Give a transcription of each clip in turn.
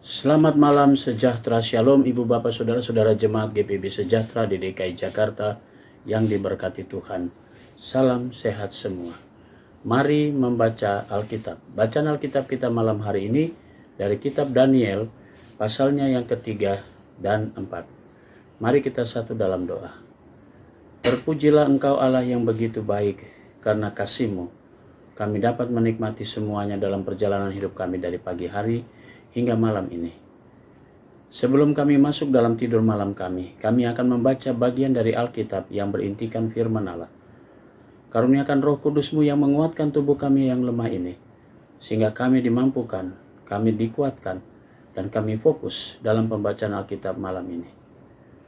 Selamat malam, sejahtera, shalom Ibu Bapak Saudara-saudara jemaat GPB Sejahtera di DKI Jakarta yang diberkati Tuhan. Salam sehat semua. Mari membaca Alkitab. Bacaan Alkitab kita malam hari ini dari kitab Daniel, pasalnya yang ketiga dan 4. Mari kita satu dalam doa. Terpujilah Engkau Allah yang begitu baik, karena kasih-Mu kami dapat menikmati semuanya dalam perjalanan hidup kami dari pagi hari hingga malam ini. Sebelum kami masuk dalam tidur malam kami akan membaca bagian dari Alkitab yang berintikan firman Allah. Karuniakan Roh Kudus-Mu yang menguatkan tubuh kami yang lemah ini, sehingga kami dimampukan, kami dikuatkan, dan kami fokus dalam pembacaan Alkitab malam ini.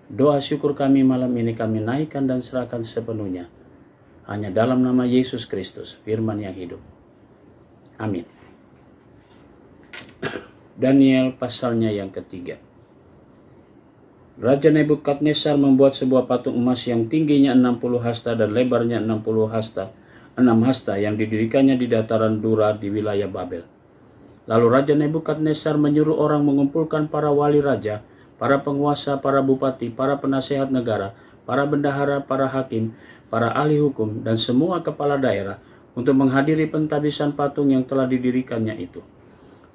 Doa syukur kami malam ini kami naikkan dan serahkan sepenuhnya, hanya dalam nama Yesus Kristus, firman yang hidup. Amin. Daniel pasalnya yang ketiga. Raja Nebukadnezar membuat sebuah patung emas yang tingginya 60 hasta dan lebarnya 6 hasta yang didirikannya di dataran Dura di wilayah Babel. Lalu Raja Nebukadnezar menyuruh orang mengumpulkan para wali raja, para penguasa, para bupati, para penasehat negara, para bendahara, para hakim, para ahli hukum, dan semua kepala daerah untuk menghadiri pentabisan patung yang telah didirikannya itu.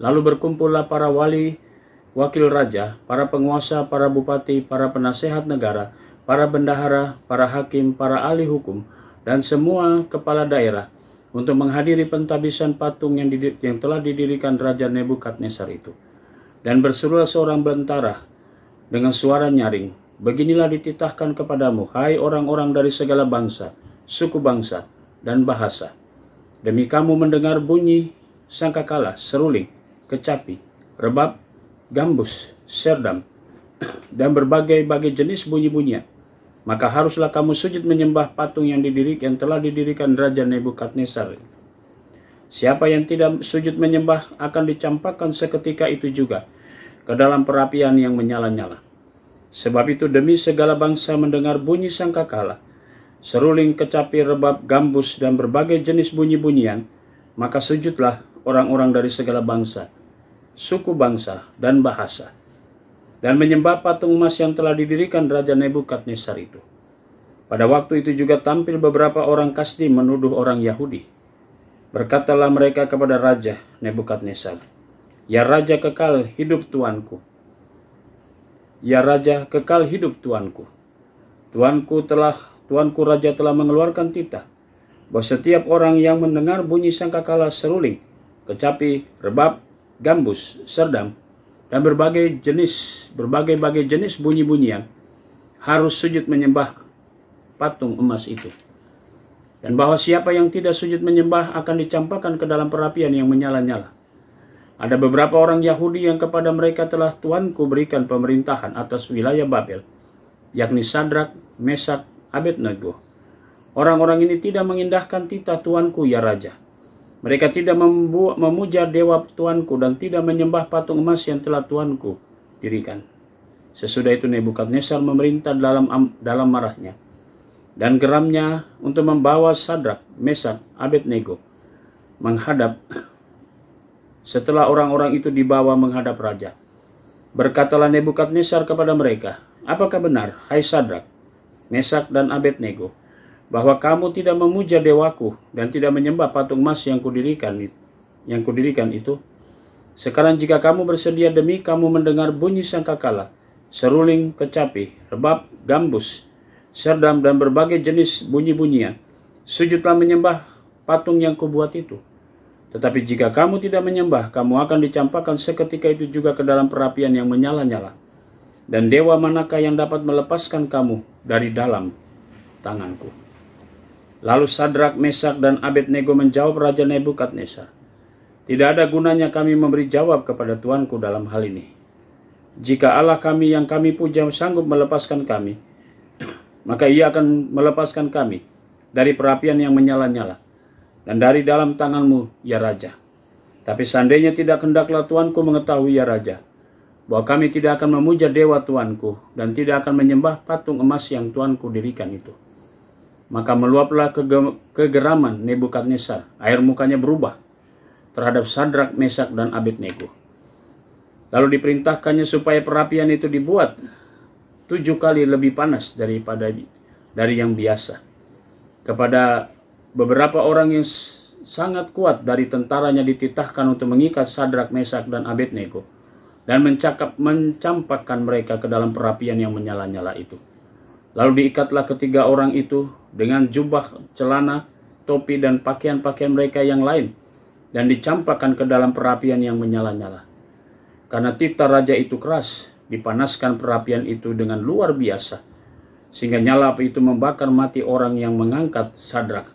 Lalu berkumpullah para wakil raja, para penguasa, para bupati, para penasehat negara, para bendahara, para hakim, para ahli hukum, dan semua kepala daerah untuk menghadiri pentabisan patung yang telah didirikan Raja Nebukadnezar itu. Dan berserulah seorang bentara dengan suara nyaring, "Beginilah dititahkan kepadamu, hai orang-orang dari segala bangsa, suku bangsa, dan bahasa. Demi kamu mendengar bunyi sangkakala, seruling, kecapi, rebab, gambus, serdam, dan berbagai-bagai jenis bunyi-bunyian, maka haruslah kamu sujud menyembah patung yang telah didirikan Raja Nebukadnezar. Siapa yang tidak sujud menyembah akan dicampakkan seketika itu juga ke dalam perapian yang menyala-nyala. Sebab itu demi segala bangsa mendengar bunyi sangkakala, seruling, kecapi, rebab, gambus, dan berbagai jenis bunyi-bunyian, maka sujudlah orang-orang dari segala bangsa, suku bangsa, dan bahasa, dan menyembah patung emas yang telah didirikan Raja Nebukadnezar itu." Pada waktu itu juga tampil beberapa orang Kasdi menuduh orang Yahudi. Berkatalah mereka kepada Raja Nebukadnezar, "Ya Raja kekal hidup Tuanku. Ya Raja kekal hidup Tuanku. Tuanku Raja telah mengeluarkan titah bahwa setiap orang yang mendengar bunyi sangkakala, seruling, kecapi, rebab, gambus, serdam, dan berbagai jenis bunyi-bunyian harus sujud menyembah patung emas itu. Dan bahwa siapa yang tidak sujud menyembah akan dicampakkan ke dalam perapian yang menyala-nyala. Ada beberapa orang Yahudi yang kepada mereka telah Tuanku berikan pemerintahan atas wilayah Babel, yakni Sadrak, Mesak, Abednego. Orang-orang ini tidak mengindahkan titah Tuanku ya Raja. Mereka tidak memuja dewa Tuanku dan tidak menyembah patung emas yang telah Tuanku dirikan." Sesudah itu Nebukadnezar memerintah dalam marahnya dan geramnya untuk membawa Sadrak, Mesak, Abednego menghadap. Setelah orang-orang itu dibawa menghadap raja, berkatalah Nebukadnezar kepada mereka, "Apakah benar, hai Sadrak, Mesak, dan Abednego, bahwa kamu tidak memuja dewaku dan tidak menyembah patung emas yang kudirikan itu? Sekarang jika kamu bersedia demi kamu mendengar bunyi sangkakala, seruling, kecapi, rebab, gambus, serdam, dan berbagai jenis bunyi-bunyian, sujudlah menyembah patung yang kubuat itu. Tetapi jika kamu tidak menyembah, kamu akan dicampakkan seketika itu juga ke dalam perapian yang menyala-nyala. Dan dewa manakah yang dapat melepaskan kamu dari dalam tanganku?" Lalu Sadrak, Mesak, dan Abednego menjawab Raja Nebukadnezar, "Tidak ada gunanya kami memberi jawab kepada Tuanku dalam hal ini. Jika Allah kami yang kami puja sanggup melepaskan kami, maka Ia akan melepaskan kami dari perapian yang menyala-nyala dan dari dalam tanganmu, ya Raja. Tapi seandainya tidak, hendaklah Tuanku mengetahui, ya Raja, bahwa kami tidak akan memuja dewa Tuanku dan tidak akan menyembah patung emas yang Tuanku dirikan itu." Maka meluaplah kegeraman Nebukadnezar, air mukanya berubah terhadap Sadrak, Mesak, dan Abednego. Lalu diperintahkannya supaya perapian itu dibuat 7 kali lebih panas dari yang biasa. Kepada beberapa orang yang sangat kuat dari tentaranya dititahkan untuk mengikat Sadrak, Mesak, dan Abednego dan mencampakkan mereka ke dalam perapian yang menyala-nyala itu. Lalu diikatlah ketiga orang itu dengan jubah, celana, topi, dan pakaian-pakaian mereka yang lain, dan dicampakkan ke dalam perapian yang menyala-nyala. Karena titah raja itu keras, dipanaskan perapian itu dengan luar biasa, sehingga nyala api itu membakar mati orang yang mengangkat Sadrak,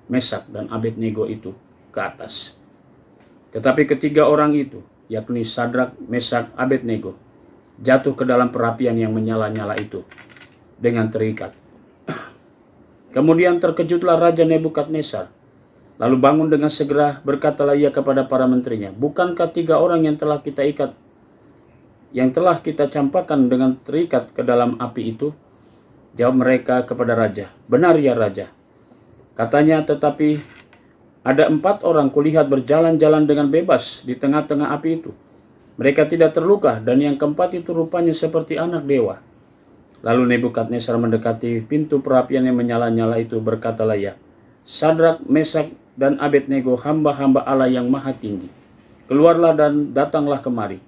Mesak, dan Abednego itu ke atas. Tetapi ketiga orang itu, yakni Sadrak, Mesak, Abednego, jatuh ke dalam perapian yang menyala-nyala itu dengan terikat. Kemudian terkejutlah Raja Nebukadnezar, lalu bangun dengan segera, berkatalah ia kepada para menterinya, "Bukankah 3 orang yang telah kita campakkan dengan terikat ke dalam api itu?" Jawab mereka kepada raja, "Benar ya raja." Katanya, "Tetapi ada 4 orang kulihat berjalan-jalan dengan bebas di tengah-tengah api itu. Mereka tidak terluka, dan yang keempat itu rupanya seperti anak dewa." Lalu Nebukadnezar mendekati pintu perapian yang menyala-nyala itu, berkatalah ia, "Sadrak, Mesak, dan Abednego, hamba-hamba Allah yang maha tinggi, keluarlah dan datanglah kemari."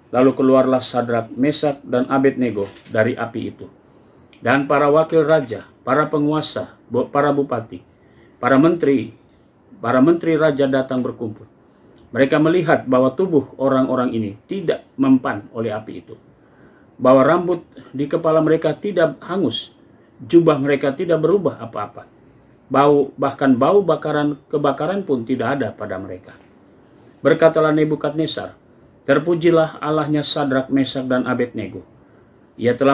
Lalu keluarlah Sadrak, Mesak, dan Abednego dari api itu. Dan para wakil raja, para penguasa, para bupati, para menteri raja datang berkumpul. Mereka melihat bahwa tubuh orang-orang ini tidak mempan oleh api itu, bahwa rambut di kepala mereka tidak hangus, jubah mereka tidak berubah apa-apa, bahkan bau kebakaran pun tidak ada pada mereka. Berkatalah Nebukadnezar, "Terpujilah Allahnya Sadrak, Mesak, dan Abednego. Ia telah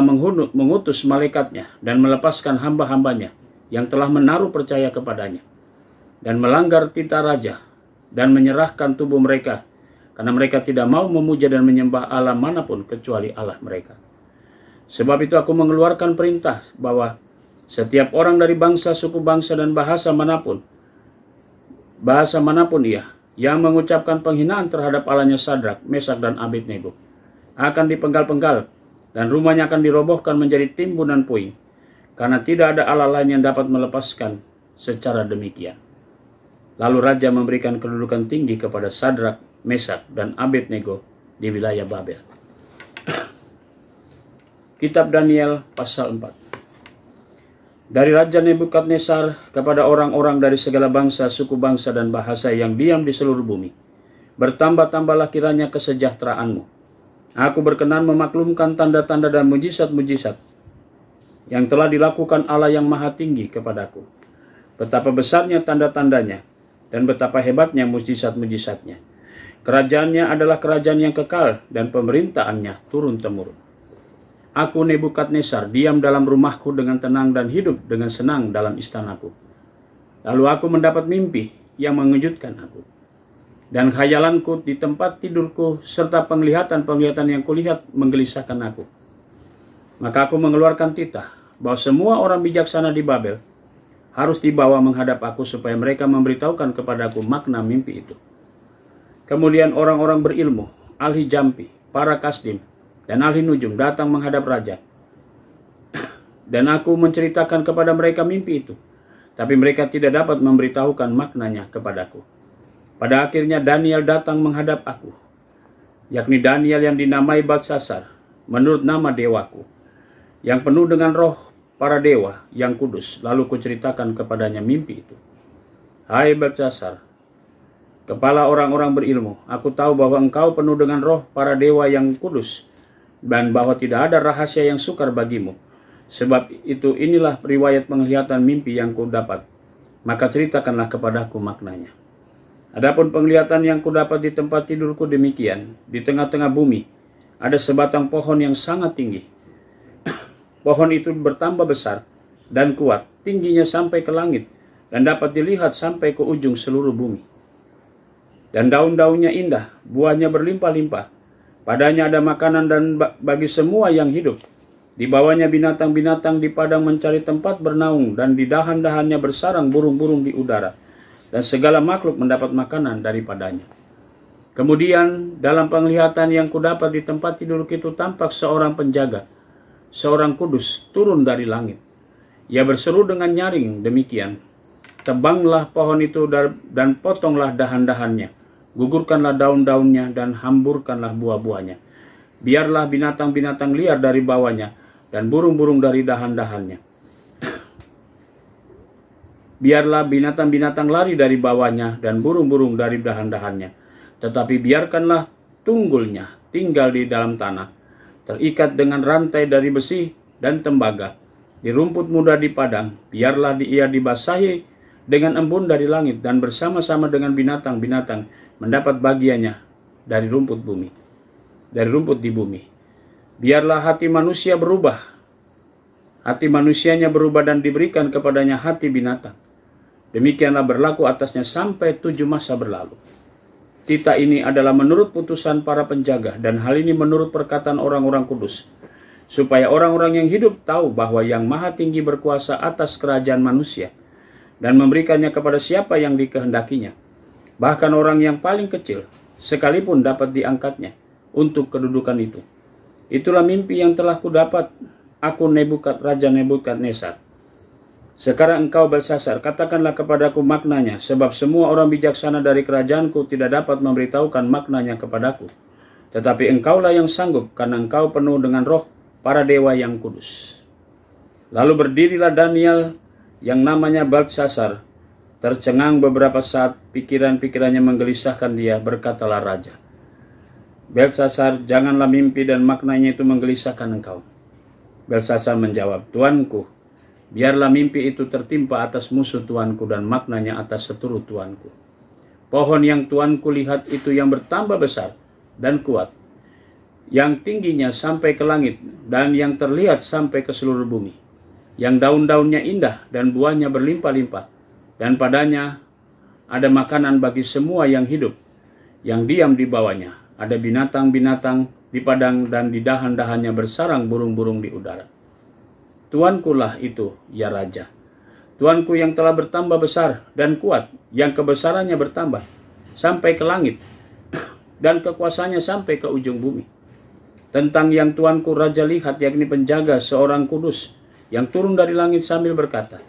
mengutus malaikatnya dan melepaskan hamba-hambanya yang telah menaruh percaya kepadanya, dan melanggar titah raja, dan menyerahkan tubuh mereka, karena mereka tidak mau memuja dan menyembah Allah manapun kecuali Allah mereka. Sebab itu aku mengeluarkan perintah bahwa setiap orang dari bangsa, suku bangsa, dan bahasa manapun ia, yang mengucapkan penghinaan terhadap Allahnya Sadrak, Mesak, dan Abednego, akan dipenggal-penggal, dan rumahnya akan dirobohkan menjadi timbunan puing, karena tidak ada Allah lain yang dapat melepaskan secara demikian." Lalu raja memberikan kedudukan tinggi kepada Sadrak, Mesak, dan Abednego di wilayah Babel. Kitab Daniel pasal 4. Dari Raja Nebukadnezar kepada orang-orang dari segala bangsa, suku bangsa, dan bahasa yang diam di seluruh bumi, bertambah-tambahlah kiranya kesejahteraanmu. Aku berkenan memaklumkan tanda-tanda dan mujizat-mujizat yang telah dilakukan Allah yang maha tinggi kepadaku. Betapa besarnya tanda-tandanya dan betapa hebatnya mujizat-mujizatnya. Kerajaannya adalah kerajaan yang kekal dan pemerintahannya turun-temurun. Aku Nebukadnezar diam dalam rumahku dengan tenang dan hidup dengan senang dalam istanaku. Lalu aku mendapat mimpi yang mengejutkan aku. Dan khayalanku di tempat tidurku serta penglihatan-penglihatan yang kulihat menggelisahkan aku. Maka aku mengeluarkan titah bahwa semua orang bijaksana di Babel harus dibawa menghadap aku supaya mereka memberitahukan kepadaku makna mimpi itu. Kemudian orang-orang berilmu, ahli jampi, para kasdim, dan ahli nujum datang menghadap raja. Dan aku menceritakan kepada mereka mimpi itu, tapi mereka tidak dapat memberitahukan maknanya kepadaku. Pada akhirnya Daniel datang menghadap aku, yakni Daniel yang dinamai Beltsasar, menurut nama dewaku, yang penuh dengan roh para dewa yang kudus. Lalu kuceritakan kepadanya mimpi itu. Hai Beltsasar, kepala orang-orang berilmu, aku tahu bahwa engkau penuh dengan roh para dewa yang kudus, dan bahwa tidak ada rahasia yang sukar bagimu. Sebab itu inilah riwayat penglihatan mimpi yang kudapat. Maka ceritakanlah kepadaku maknanya. Adapun penglihatan yang kudapat di tempat tidurku demikian. Di tengah-tengah bumi ada sebatang pohon yang sangat tinggi. Pohon itu bertambah besar dan kuat, tingginya sampai ke langit, dan dapat dilihat sampai ke ujung seluruh bumi. Dan daun-daunnya indah, buahnya berlimpah-limpah. Padanya ada makanan dan bagi semua yang hidup. Di bawahnya binatang-binatang di padang mencari tempat bernaung, dan di dahan-dahannya bersarang burung-burung di udara. Dan segala makhluk mendapat makanan daripadanya. Kemudian dalam penglihatan yang kudapat di tempat tidurku itu tampak seorang penjaga, seorang kudus turun dari langit. Ia berseru dengan nyaring demikian, tebanglah pohon itu dan potonglah dahan-dahannya, gugurkanlah daun-daunnya dan hamburkanlah buah-buahnya. Biarlah binatang-binatang liar dari bawahnya dan burung-burung dari dahan-dahannya. Biarlah binatang-binatang lari dari bawahnya dan burung-burung dari dahan-dahannya. Tetapi biarkanlah tunggulnya tinggal di dalam tanah, terikat dengan rantai dari besi dan tembaga, di rumput muda di padang. Biarlah ia dibasahi dengan embun dari langit dan bersama-sama dengan binatang-binatang mendapat bagiannya dari rumput bumi, dari rumput di bumi. Biarlah hati manusia berubah, hati manusianya berubah dan diberikan kepadanya hati binatang. Demikianlah berlaku atasnya sampai 7 masa berlalu. Titah ini adalah menurut putusan para penjaga, dan hal ini menurut perkataan orang-orang kudus, supaya orang-orang yang hidup tahu bahwa Yang Maha Tinggi berkuasa atas kerajaan manusia, dan memberikannya kepada siapa yang dikehendakinya. Bahkan orang yang paling kecil, sekalipun dapat diangkatnya untuk kedudukan itu. Itulah mimpi yang telah kudapat, aku Raja Nebukadnezar. Sekarang engkau Belsasar, katakanlah kepadaku maknanya, sebab semua orang bijaksana dari kerajaanku tidak dapat memberitahukan maknanya kepadaku. Tetapi engkaulah yang sanggup, karena engkau penuh dengan roh para dewa yang kudus. Lalu berdirilah Daniel yang namanya Belsasar. Tercengang beberapa saat, pikiran-pikirannya menggelisahkan dia, berkatalah raja. Belsasar, janganlah mimpi dan maknanya itu menggelisahkan engkau. Belsasar menjawab, Tuanku, biarlah mimpi itu tertimpa atas musuh tuanku dan maknanya atas seturut tuanku. Pohon yang tuanku lihat itu yang bertambah besar dan kuat, yang tingginya sampai ke langit dan yang terlihat sampai ke seluruh bumi, yang daun-daunnya indah dan buahnya berlimpah-limpah, dan padanya ada makanan bagi semua yang hidup, yang diam di bawahnya. Ada binatang-binatang di padang dan di dahan-dahannya bersarang burung-burung di udara. Tuanku lah itu, ya Raja. Tuanku yang telah bertambah besar dan kuat, yang kebesarannya bertambah sampai ke langit, dan kekuasaannya sampai ke ujung bumi. Tentang yang tuanku Raja lihat, yakni penjaga seorang kudus, yang turun dari langit sambil berkata,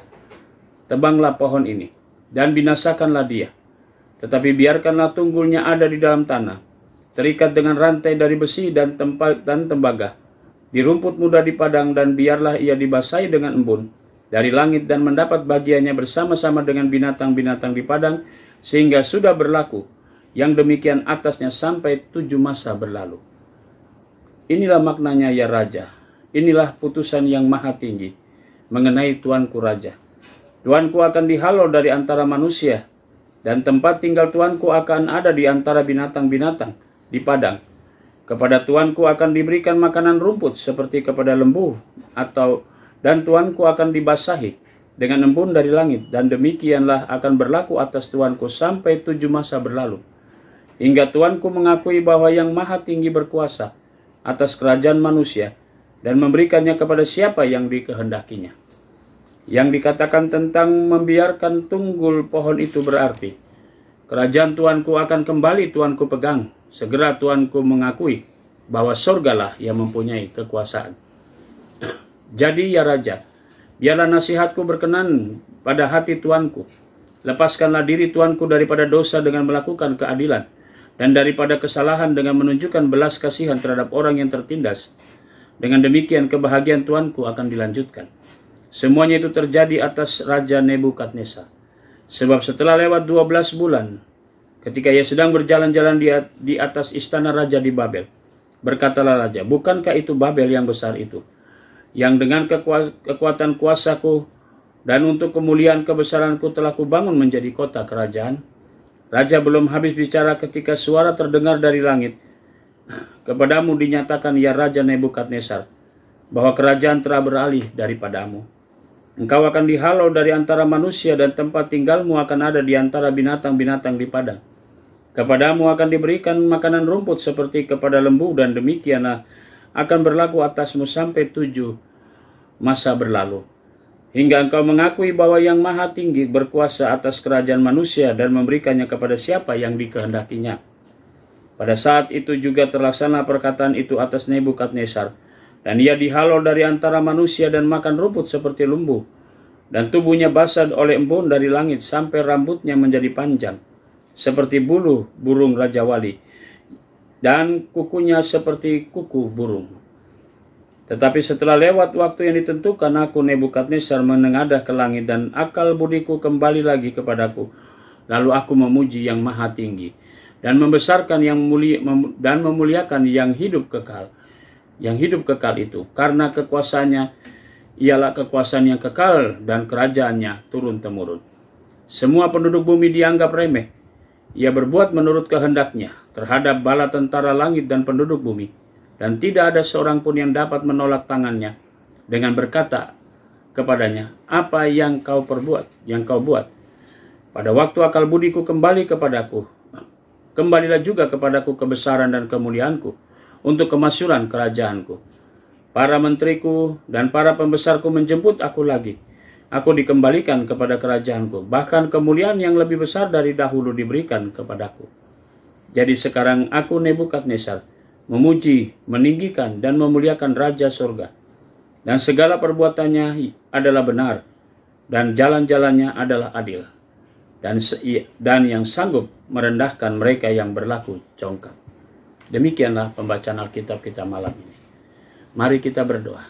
tebanglah pohon ini, dan binasakanlah dia. Tetapi biarkanlah tunggulnya ada di dalam tanah, terikat dengan rantai dari besi dan tembaga, di rumput muda di padang, dan biarlah ia dibasahi dengan embun dari langit dan mendapat bagiannya bersama-sama dengan binatang-binatang di padang, sehingga sudah berlaku yang demikian atasnya sampai 7 masa berlalu. Inilah maknanya, ya Raja. Inilah putusan yang maha tinggi mengenai tuanku Raja. Tuanku akan dihalau dari antara manusia, dan tempat tinggal tuanku akan ada di antara binatang-binatang di padang. Kepada tuanku akan diberikan makanan rumput seperti kepada lembu, dan tuanku akan dibasahi dengan embun dari langit, dan demikianlah akan berlaku atas tuanku sampai 7 masa berlalu, hingga tuanku mengakui bahwa Yang Maha Tinggi berkuasa atas kerajaan manusia dan memberikannya kepada siapa yang dikehendakinya. Yang dikatakan tentang membiarkan tunggul pohon itu berarti, kerajaan tuanku akan kembali tuanku pegang. Segera tuanku mengakui bahwa surgalah yang mempunyai kekuasaan. Jadi ya Raja, biarlah nasihatku berkenan pada hati tuanku. Lepaskanlah diri tuanku daripada dosa dengan melakukan keadilan, dan daripada kesalahan dengan menunjukkan belas kasihan terhadap orang yang tertindas. Dengan demikian kebahagiaan tuanku akan dilanjutkan. Semuanya itu terjadi atas Raja Nebukadnezar. Sebab setelah lewat 12 bulan, ketika ia sedang berjalan-jalan di atas istana raja di Babel, berkatalah raja, bukankah itu Babel yang besar itu, yang dengan kekuatan kuasaku dan untuk kemuliaan kebesaranku telah kubangun menjadi kota kerajaan? Raja belum habis bicara ketika suara terdengar dari langit, kepadamu dinyatakan, ya Raja Nebukadnezar, bahwa kerajaan telah beralih daripadamu. Engkau akan dihalau dari antara manusia, dan tempat tinggalmu akan ada di antara binatang-binatang di padang. Kepadamu akan diberikan makanan rumput seperti kepada lembu, dan demikianlah akan berlaku atasmu sampai 7 masa berlalu, hingga engkau mengakui bahwa Yang Maha Tinggi berkuasa atas kerajaan manusia dan memberikannya kepada siapa yang dikehendakinya. Pada saat itu juga terlaksana perkataan itu atas Nebukadnezar, dan ia dihalau dari antara manusia dan makan rumput seperti lumbu, dan tubuhnya basah oleh embun dari langit sampai rambutnya menjadi panjang seperti bulu burung Raja Wali, dan kukunya seperti kuku burung. Tetapi setelah lewat waktu yang ditentukan, aku Nebukadnezar menengadah ke langit, dan akal budiku kembali lagi kepadaku. Lalu aku memuji yang maha tinggi, dan membesarkan yang mulia, dan memuliakan yang hidup kekal. Yang hidup kekal itu, karena kekuasaannya ialah kekuasaan yang kekal, dan kerajaannya turun-temurun. Semua penduduk bumi dianggap remeh. Ia berbuat menurut kehendaknya terhadap bala tentara langit dan penduduk bumi, dan tidak ada seorang pun yang dapat menolak tangannya dengan berkata kepadanya, apa yang kau perbuat, yang kau buat? Pada waktu akal budiku kembali kepadaku, kembalilah juga kepadaku kebesaran dan kemuliaanku untuk kemasyuran kerajaanku. Para menteriku dan para pembesarku menjemput aku lagi. Aku dikembalikan kepada kerajaanku. Bahkan kemuliaan yang lebih besar dari dahulu diberikan kepadaku. Jadi sekarang aku Nebukadnezar memuji, meninggikan, dan memuliakan Raja Surga. Dan segala perbuatannya adalah benar, dan jalan-jalannya adalah adil. Dan yang sanggup merendahkan mereka yang berlaku congkak. Demikianlah pembacaan Alkitab kita malam ini. Mari kita berdoa.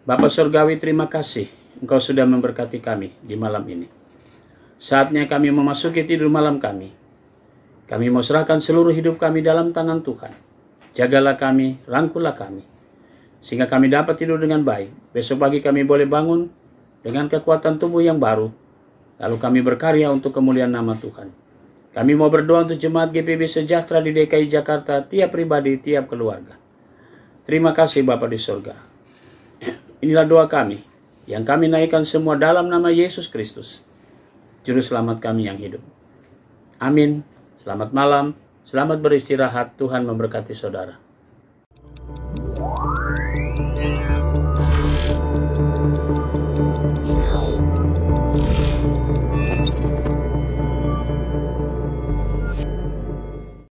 Bapa Surgawi, terima kasih Engkau sudah memberkati kami di malam ini. Saatnya kami memasuki tidur malam kami. Kami mau serahkan seluruh hidup kami dalam tangan Tuhan. Jagalah kami, rangkullah kami, sehingga kami dapat tidur dengan baik. Besok pagi kami boleh bangun dengan kekuatan tubuh yang baru. Lalu kami berkarya untuk kemuliaan nama Tuhan. Kami mau berdoa untuk jemaat GPB Sejahtera di DKI Jakarta, tiap pribadi, tiap keluarga. Terima kasih Bapa di surga. Inilah doa kami, yang kami naikkan semua dalam nama Yesus Kristus, Juru Selamat kami yang hidup. Amin. Selamat malam, selamat beristirahat, Tuhan memberkati saudara.